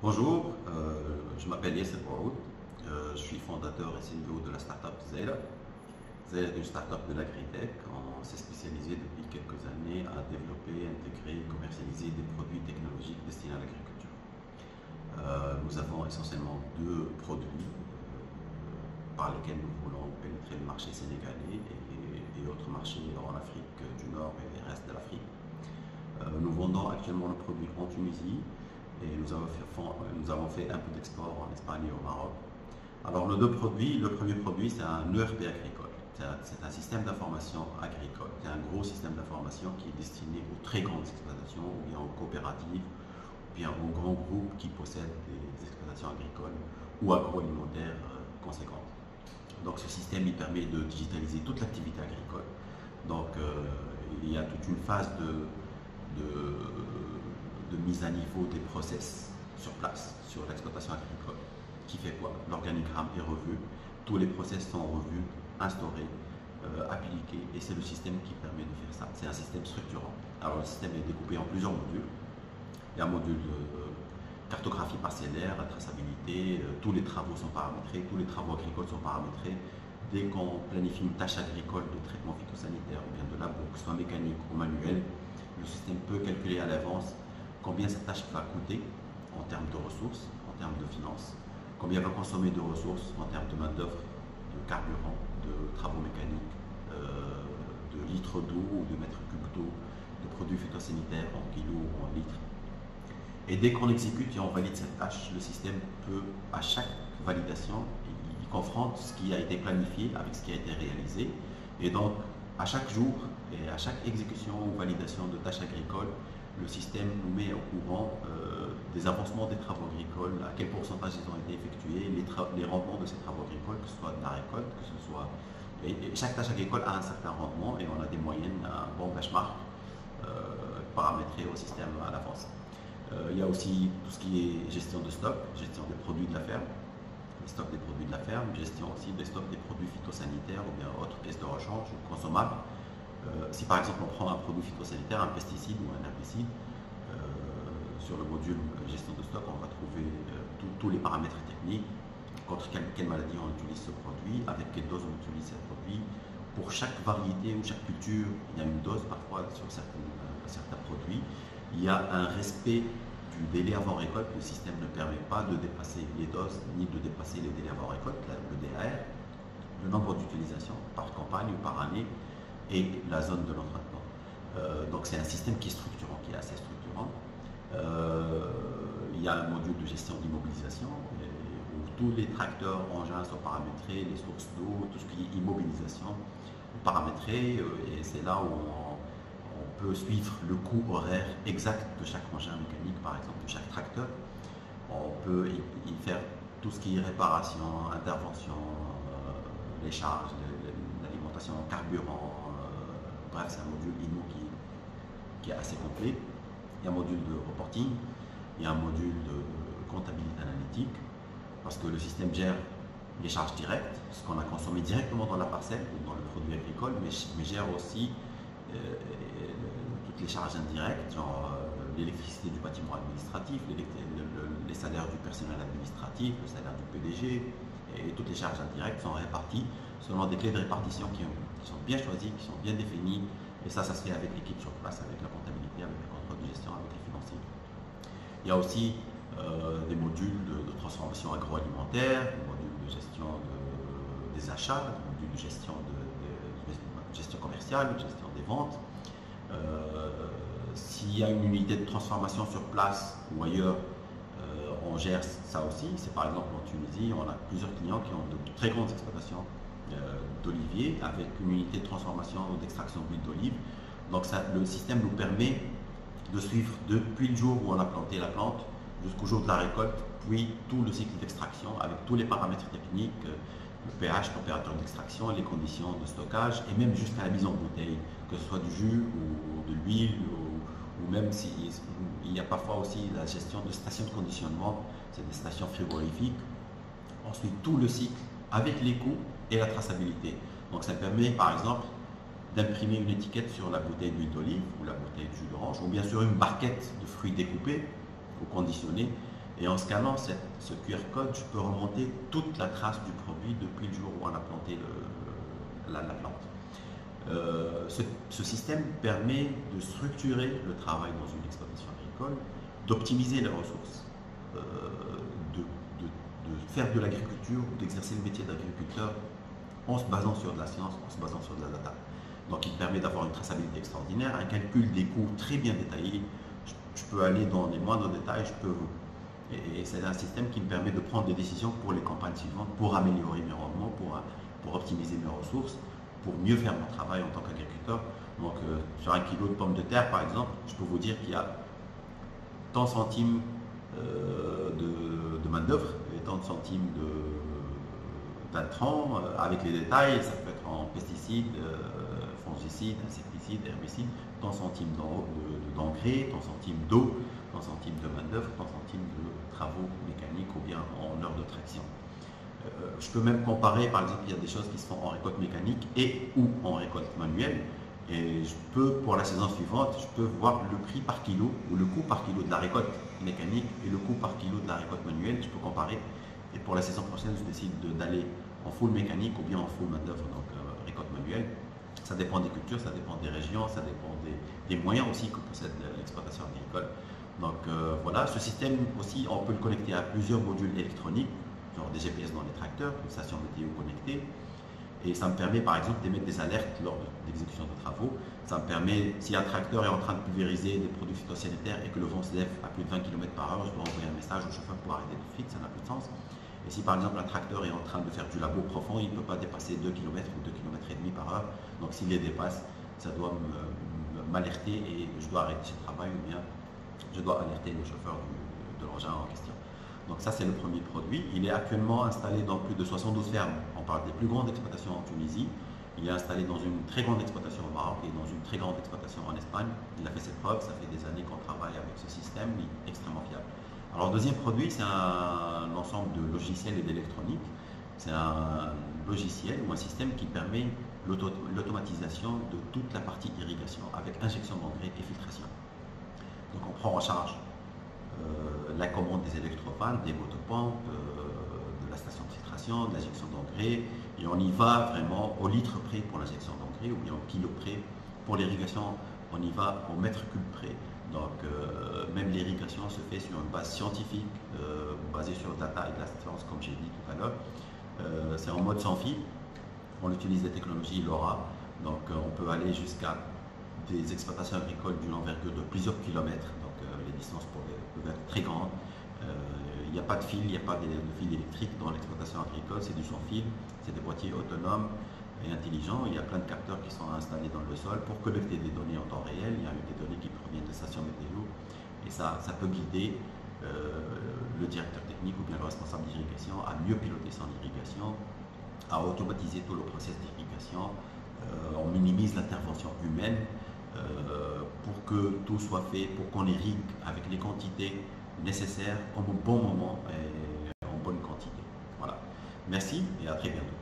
Bonjour, je m'appelle Yasser Bouaoud, je suis fondateur et CEO de la startup Zela. Zela est une startup de l'agritech. On s'est spécialisé depuis quelques années à développer, intégrer, commercialiser des produits technologiques destinés à l'agriculture. Nous avons essentiellement deux produits par lesquels nous voulons pénétrer le marché sénégalais et autres marchés en Afrique du Nord et le reste de l'Afrique. Nous vendons actuellement le produit en Tunisie et nous avons fait un peu d'export en Espagne et au Maroc. Alors nos deux produits, le premier produit c'est un ERP agricole. C'est un système d'information agricole. C'est un gros système d'information qui est destiné aux très grandes exploitations ou bien aux coopératives ou bien aux grands groupes qui possèdent des exploitations agricoles ou agroalimentaires conséquentes. Donc ce système il permet de digitaliser toute l'activité agricole. Donc il y a toute une phase de mise à niveau des process sur place, sur l'exploitation agricole. Qui fait quoi? L'organigramme est revu, tous les process sont revus, instaurés, appliqués, et c'est le système qui permet de faire ça. C'est un système structurant. Alors le système est découpé en plusieurs modules. Il y a un module de cartographie parcellaire, la traçabilité, tous les travaux sont paramétrés, tous les travaux agricoles sont paramétrés. Dès qu'on planifie une tâche agricole de traitement phytosanitaire ou bien de labour, que ce soit mécanique ou manuel, le système peut calculer à l'avance combien cette tâche va coûter en termes de ressources, en termes de finances, combien va consommer de ressources en termes de main-d'œuvre, de carburant, de travaux mécaniques, de litres d'eau ou de mètres cubes d'eau, de produits phytosanitaires en kilos ou en litres. Et dès qu'on exécute et on valide cette tâche, le système peut, à chaque validation, il confronte ce qui a été planifié avec ce qui a été réalisé. Et donc, à chaque jour et à chaque exécution ou validation de tâches agricoles, le système nous met au courant des avancements des travaux agricoles, à quel pourcentage ils ont été effectués, les rendements de ces travaux agricoles, que ce soit de la récolte, que ce soit... Et chaque tâche agricole a un certain rendement et on a des moyennes, un bon benchmark paramétré au système à l'avance. Il y a aussi tout ce qui est gestion de stock, gestion des produits de la ferme, les stocks des produits de la ferme, gestion aussi des stocks des produits phytosanitaires ou bien autres pièces de rechange ou consommables. Si par exemple on prend un produit phytosanitaire, un pesticide ou un herbicide, sur le module gestion de stock, on va trouver tous les paramètres techniques, contre quelle maladie on utilise ce produit, avec quelle dose on utilise ce produit. Pour chaque variété ou chaque culture, il y a une dose parfois sur certains produits. Il y a un respect du délai avant récolte. Le système ne permet pas de dépasser les doses ni de dépasser les délais avant récolte, le DAR, le nombre d'utilisations par campagne ou par année et la zone de l'entraitement. Donc c'est un système qui est structurant, qui est assez structurant. Il y a un module de gestion d'immobilisation où tous les tracteurs, engins sont paramétrés, les sources d'eau, tout ce qui est immobilisation paramétré, et c'est là où on peut suivre le coût horaire exact de chaque engin mécanique, par exemple, de chaque tracteur. On peut y faire tout ce qui est réparation, intervention, les charges, l'alimentation en carburant. Bref, c'est un module INO qui est assez complet. Il y a un module de reporting, il y a un module de comptabilité analytique, parce que le système gère les charges directes, ce qu'on a consommé directement dans la parcelle ou dans le produit agricole, mais gère aussi toutes les charges indirectes, genre l'électricité du bâtiment administratif, les salaires du personnel administratif, le salaire du PDG, et toutes les charges indirectes sont réparties selon des clés de répartition qui sont bien choisies, qui sont bien définies, et ça se fait avec l'équipe sur place, avec la comptabilité, avec le contrôle de gestion, avec les financiers. Il y a aussi des modules de transformation agroalimentaire, des modules de gestion des achats, des modules de gestion commerciale, de gestion des ventes. S'il y a une unité de transformation sur place ou ailleurs, on gère ça aussi. C'est par exemple en Tunisie, on a plusieurs clients qui ont de très grandes exploitations d'oliviers avec une unité de transformation ou d'extraction d'huile d'olive. Donc le système nous permet de suivre depuis le jour où on a planté la plante jusqu'au jour de la récolte, puis tout le cycle d'extraction avec tous les paramètres techniques, le pH, température d'extraction, les conditions de stockage et même jusqu'à la mise en bouteille, que ce soit du jus ou de l'huile ou même s'il y a parfois aussi la gestion de stations de conditionnement, c'est des stations frigorifiques. On suit tout le cycle avec les coûts et la traçabilité. Donc ça permet par exemple d'imprimer une étiquette sur la bouteille d'huile d'olive ou la bouteille de jus d'orange ou bien sur une barquette de fruits découpés ou conditionnés Et en scannant ce QR code, je peux remonter toute la trace du produit depuis le jour où on a planté la plante. Ce système permet de structurer le travail dans une exploitation agricole, d'optimiser les ressources, de faire de l'agriculture, d'exercer le métier d'agriculteur en se basant sur de la science, en se basant sur de la data. Donc il permet d'avoir une traçabilité extraordinaire, un calcul des coûts très bien détaillé. Je peux aller dans les moindres détails, et c'est un système qui me permet de prendre des décisions pour les campagnes suivantes, pour améliorer mes rendements, pour optimiser mes ressources, pour mieux faire mon travail en tant qu'agriculteur. Donc sur un kilo de pommes de terre par exemple, je peux vous dire qu'il y a tant de centimes de main d'œuvre et tant de centimes d'intrants avec les détails. Ça peut être en pesticides, fongicides, insecticides, herbicides, tant centimes d'engrais, tant centimes d'eau, tant centimes de main d'œuvre, tant centimes de travaux mécaniques ou bien en heures de traction. Je peux même comparer, par exemple, il y a des choses qui se font en récolte mécanique et ou en récolte manuelle. Et je peux, pour la saison suivante, je peux voir le prix par kilo ou le coût par kilo de la récolte mécanique et le coût par kilo de la récolte manuelle. Je peux comparer. Et pour la saison prochaine, je décide d'aller en full mécanique ou bien en full main-d'œuvre, donc récolte manuelle. Ça dépend des cultures, ça dépend des régions, ça dépend des moyens aussi que possède l'exploitation agricole. Donc voilà, ce système aussi, on peut le connecter à plusieurs modules électroniques, genre des GPS dans les tracteurs, une station météo connectée. Et ça me permet par exemple d'émettre des alertes lors de l'exécution de travaux. Ça me permet, si un tracteur est en train de pulvériser des produits phytosanitaires et que le vent se lève à plus de 20 km/h, je dois envoyer un message au chauffeur pour arrêter tout de suite, ça n'a plus de sens. Et si par exemple un tracteur est en train de faire du labo profond, il ne peut pas dépasser 2 km ou 2 km et demi par heure. Donc s'il les dépasse, ça doit m'alerter et je dois arrêter ce travail ou bien je dois alerter le chauffeur de l'engin en question. Donc ça c'est le premier produit. Il est actuellement installé dans plus de 72 fermes. On parle des plus grandes exploitations en Tunisie. Il est installé dans une très grande exploitation au Maroc et dans une très grande exploitation en Espagne. Il a fait ses preuves, ça fait des années qu'on travaille avec ce système, il est extrêmement fiable. Alors le deuxième produit, c'est un ensemble de logiciels et d'électronique. C'est un logiciel ou un système qui permet l'automatisation de toute la partie irrigation avec injection d'engrais et filtration. Donc on prend en charge la commande des électrophanes, des motopompes, de la station de filtration, de l'injection d'engrais, et on y va vraiment au litre près pour l'injection d'engrais ou bien au kilo près. Pour l'irrigation, on y va au mètre cube près. Donc même l'irrigation se fait sur une base scientifique, basée sur data et de la science, comme j'ai dit tout à l'heure. C'est en mode sans fil. On utilise des technologies LoRa, donc on peut aller jusqu'à des exploitations agricoles d'une envergure de plusieurs kilomètres. Les distances peuvent être très grandes. Il n'y a pas de fil, il n'y a pas de fil électrique dans l'exploitation agricole, c'est du sans fil, c'est des boîtiers autonomes et intelligents. Il y a plein de capteurs qui sont installés dans le sol pour collecter des données en temps réel. Il y a des données qui proviennent des stations météo et ça peut guider le directeur technique ou bien le responsable d'irrigation à mieux piloter son irrigation, à automatiser tout le process d'irrigation. On minimise l'intervention humaine pour que tout soit fait, pour qu'on irrigue avec les quantités nécessaires au bon moment et en bonne quantité. Voilà. Merci et à très bientôt.